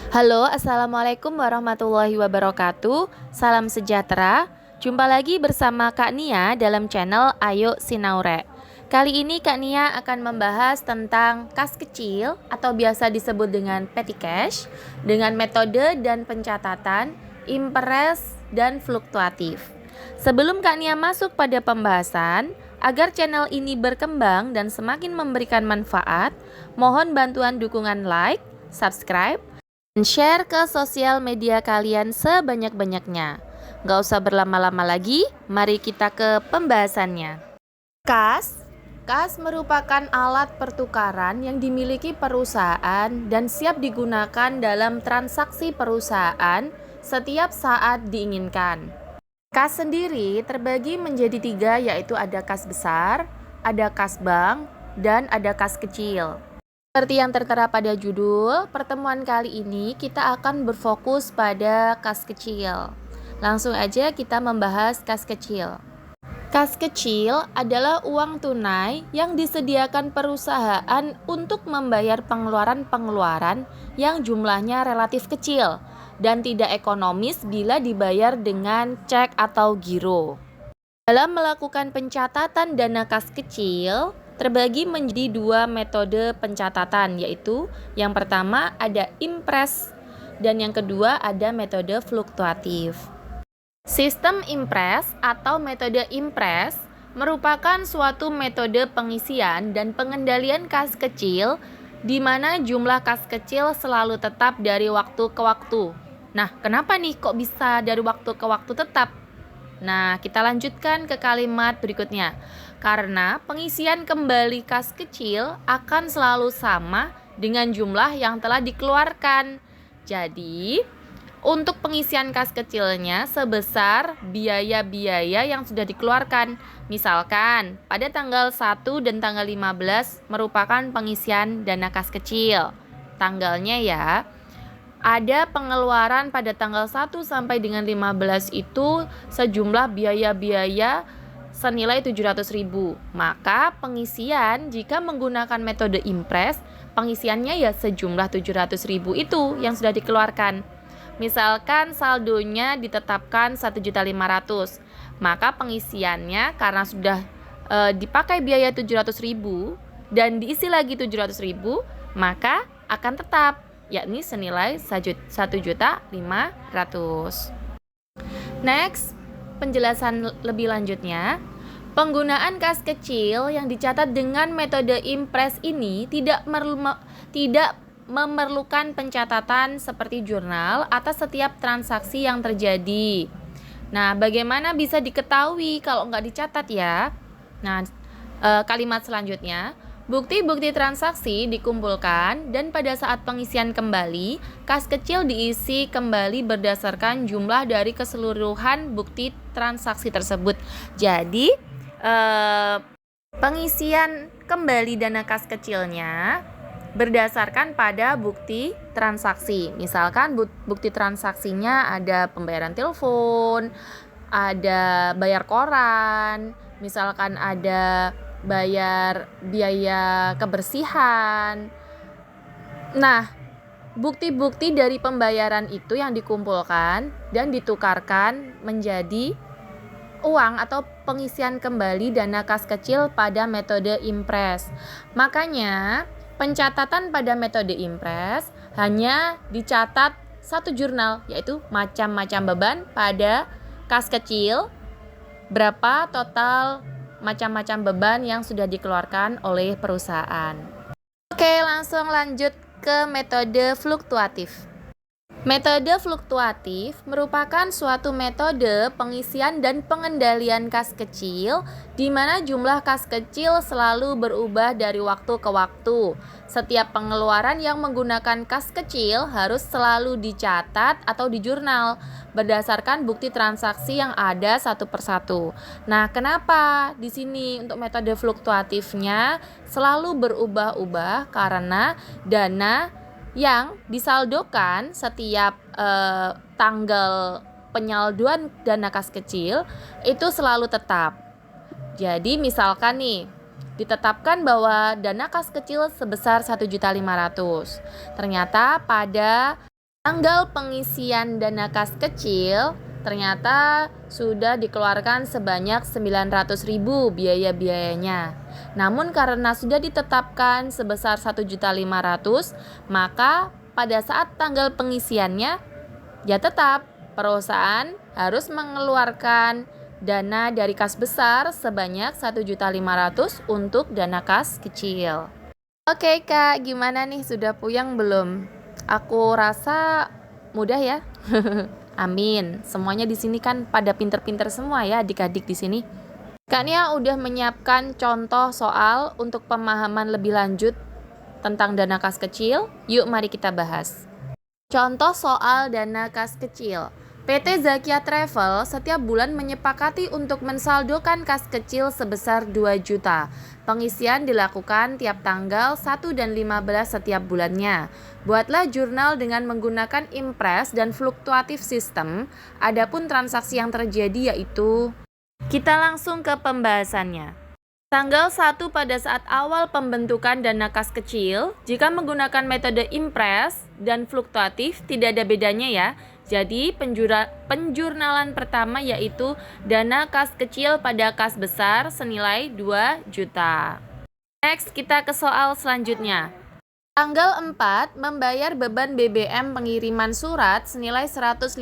Halo, Assalamualaikum warahmatullahi wabarakatuh. Salam sejahtera. Jumpa lagi bersama Kak Nia dalam channel Ayo Sinaure. Kali ini Kak Nia akan membahas tentang kas kecil atau biasa disebut dengan petty cash dengan metode dan pencatatan impress dan fluktuatif. Sebelum Kak Nia masuk pada pembahasan, agar channel ini berkembang dan semakin memberikan manfaat, mohon bantuan dukungan like, subscribe, dan share ke sosial media kalian sebanyak-banyaknya. Gak usah berlama-lama lagi, mari kita ke pembahasannya. Kas merupakan alat pertukaran yang dimiliki perusahaan dan siap digunakan dalam transaksi perusahaan setiap saat diinginkan. Kas sendiri terbagi menjadi 3, yaitu ada kas besar, ada kas bank, dan ada kas kecil. Seperti yang tertera pada judul, pertemuan kali ini kita akan berfokus pada kas kecil. Langsung aja kita membahas kas kecil. Kas kecil adalah uang tunai yang disediakan perusahaan untuk membayar pengeluaran-pengeluaran yang jumlahnya relatif kecil dan tidak ekonomis bila dibayar dengan cek atau giro. Dalam melakukan pencatatan dana kas kecil, terbagi menjadi 2 metode pencatatan, yaitu yang pertama ada impress dan yang kedua ada metode fluktuatif. Sistem impress atau metode impress merupakan suatu metode pengisian dan pengendalian kas kecil di mana jumlah kas kecil selalu tetap dari waktu ke waktu. Nah, kenapa nih kok bisa dari waktu ke waktu tetap? Nah, kita lanjutkan ke kalimat berikutnya. Karena pengisian kembali kas kecil akan selalu sama dengan jumlah yang telah dikeluarkan. Jadi, untuk pengisian kas kecilnya sebesar biaya-biaya yang sudah dikeluarkan. Misalkan, pada tanggal 1 dan tanggal 15 merupakan pengisian dana kas kecil. Tanggalnya ya. Ada pengeluaran pada tanggal 1 sampai dengan 15 itu sejumlah biaya-biaya senilai 700.000. Maka pengisian jika menggunakan metode impress, pengisiannya ya sejumlah 700.000 itu yang sudah dikeluarkan. Misalkan saldonya ditetapkan 1.500.000, maka pengisiannya karena sudah dipakai biaya 700.000 dan diisi lagi 700.000, maka akan tetap, yakni senilai 1.500.000. Next, penjelasan lebih lanjutnya. Penggunaan kas kecil yang dicatat dengan metode impress ini tidak memerlukan pencatatan seperti jurnal atas setiap transaksi yang terjadi. Nah, bagaimana bisa diketahui kalau nggak dicatat ya? Nah, kalimat selanjutnya, bukti-bukti transaksi dikumpulkan dan pada saat pengisian kembali, kas kecil diisi kembali berdasarkan jumlah dari keseluruhan bukti transaksi tersebut. Jadi, pengisian kembali dana kas kecilnya berdasarkan pada bukti transaksi. Misalkan bukti transaksinya ada pembayaran telepon, ada bayar koran, misalkan ada bayar biaya kebersihan. Nah, bukti-bukti dari pembayaran itu yang dikumpulkan dan ditukarkan menjadi uang atau pengisian kembali dana kas kecil pada metode impress. Makanya, pencatatan pada metode impress hanya dicatat satu jurnal, yaitu macam-macam beban pada kas kecil, berapa total macam-macam beban yang sudah dikeluarkan oleh perusahaan. Oke, langsung lanjut ke metode fluktuatif. Metode fluktuatif merupakan suatu metode pengisian dan pengendalian kas kecil di mana jumlah kas kecil selalu berubah dari waktu ke waktu. Setiap pengeluaran yang menggunakan kas kecil harus selalu dicatat atau dijurnal berdasarkan bukti transaksi yang ada satu persatu. Nah, kenapa di sini untuk metode fluktuatifnya selalu berubah-ubah? Karena dana yang disaldokan setiap tanggal penyaldoan dana kas kecil itu selalu tetap. Jadi misalkan nih ditetapkan bahwa dana kas kecil sebesar 1.500.000. Ternyata pada Tanggal pengisian dana kas kecil ternyata sudah dikeluarkan sebanyak 900.000 biaya-biayanya. Namun karena sudah ditetapkan sebesar 1.500.000, maka pada saat tanggal pengisiannya ya tetap perusahaan harus mengeluarkan dana dari kas besar sebanyak 1.500.000 untuk dana kas kecil. Oke Kak, gimana nih, sudah puyeng belum? Aku rasa mudah ya. Amin. Semuanya di sini kan pada pinter-pinter semua ya adik-adik di sini. Kak Nia udah menyiapkan contoh soal untuk pemahaman lebih lanjut tentang dana kas kecil. Yuk mari kita bahas. Contoh soal dana kas kecil. PT Zakia Travel setiap bulan menyepakati untuk mensaldokan kas kecil sebesar 2 juta. Pengisian dilakukan tiap tanggal 1 dan 15 setiap bulannya. Buatlah jurnal dengan menggunakan impres dan fluktuatif sistem. Adapun transaksi yang terjadi yaitu, kita langsung ke pembahasannya. Tanggal 1 pada saat awal pembentukan dana kas kecil, jika menggunakan metode impres dan fluktuatif tidak ada bedanya ya. Jadi penjurnalan pertama yaitu dana kas kecil pada kas besar senilai 2 juta. Next, kita ke soal selanjutnya. Tanggal 4 membayar beban BBM pengiriman surat senilai 150.000.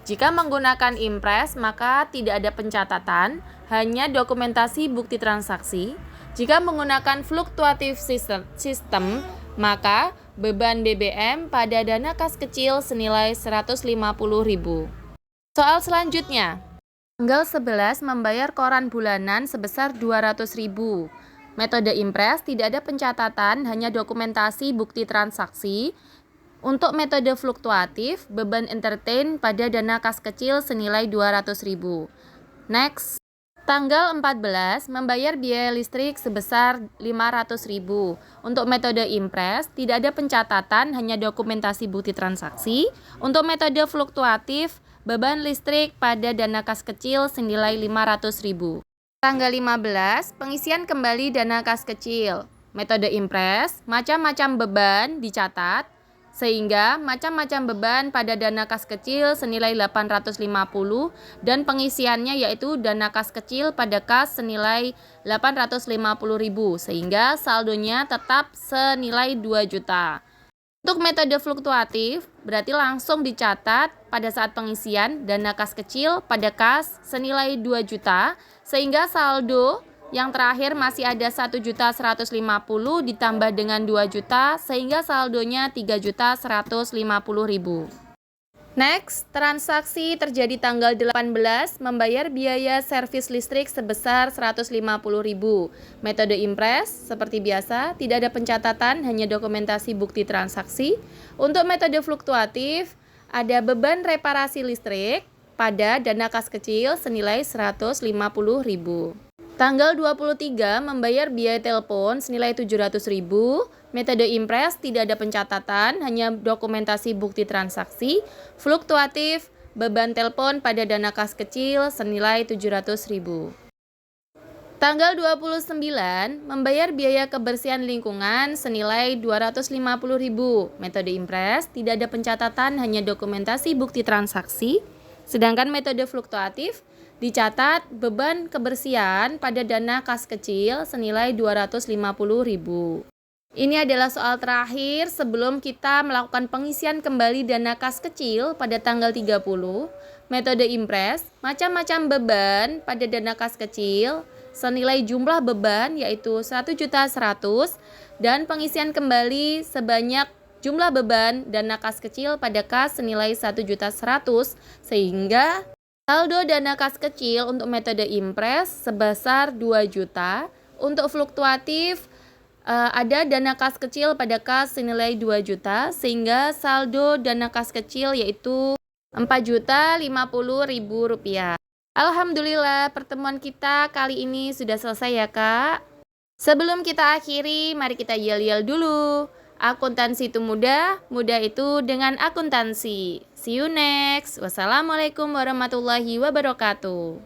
Jika menggunakan impres maka tidak ada pencatatan, hanya dokumentasi bukti transaksi. Jika menggunakan fluktuatif sistem maka beban BBM pada dana kas kecil senilai 150.000. Soal selanjutnya. Tanggal 11 membayar koran bulanan sebesar 200.000. Metode impres tidak ada pencatatan, hanya dokumentasi bukti transaksi. Untuk metode fluktuatif, beban entertain pada dana kas kecil senilai 200.000. Next. Tanggal 14 membayar biaya listrik sebesar 500.000. Untuk metode impres tidak ada pencatatan, hanya dokumentasi bukti transaksi. Untuk metode fluktuatif, beban listrik pada dana kas kecil senilai 500.000. Tanggal 15 pengisian kembali dana kas kecil. Metode impres, macam-macam beban dicatat, sehingga macam-macam beban pada dana kas kecil senilai 850 dan pengisiannya yaitu dana kas kecil pada kas senilai 850.000 sehingga saldonya tetap senilai 2 juta. Untuk metode fluktuatif berarti langsung dicatat pada saat pengisian dana kas kecil pada kas senilai 2 juta sehingga saldo yang terakhir masih ada 1.150.000 ditambah dengan 2 juta sehingga saldonya 3.150.000. Next, transaksi terjadi tanggal 18 membayar biaya servis listrik sebesar 150.000. Metode impres seperti biasa, tidak ada pencatatan, hanya dokumentasi bukti transaksi. Untuk metode fluktuatif, ada beban reparasi listrik pada dana kas kecil senilai 150.000. Tanggal 23 membayar biaya telepon senilai 700.000. Metode impres tidak ada pencatatan, hanya dokumentasi bukti transaksi. Fluktuatif, beban telepon pada dana kas kecil senilai 700.000. Tanggal 29 membayar biaya kebersihan lingkungan senilai 250.000. Metode impres tidak ada pencatatan, hanya dokumentasi bukti transaksi. Sedangkan metode fluktuatif dicatat beban kebersihan pada dana kas kecil senilai 250.000. Ini adalah soal terakhir sebelum kita melakukan pengisian kembali dana kas kecil pada tanggal 30. Metode impres, macam-macam beban pada dana kas kecil senilai jumlah beban yaitu 1.100.000 dan pengisian kembali sebanyak jumlah beban dana kas kecil pada kas senilai 1.100.000 sehingga saldo dana kas kecil untuk metode impres sebesar 2 juta. Untuk fluktuatif ada dana kas kecil pada kas senilai 2 juta sehingga saldo dana kas kecil yaitu Rp4.050.000. Alhamdulillah pertemuan kita kali ini sudah selesai ya Kak. Sebelum kita akhiri, mari kita yel-yel dulu. Akuntansi itu mudah, mudah itu dengan akuntansi. See you next. Wassalamualaikum warahmatullahi wabarakatuh.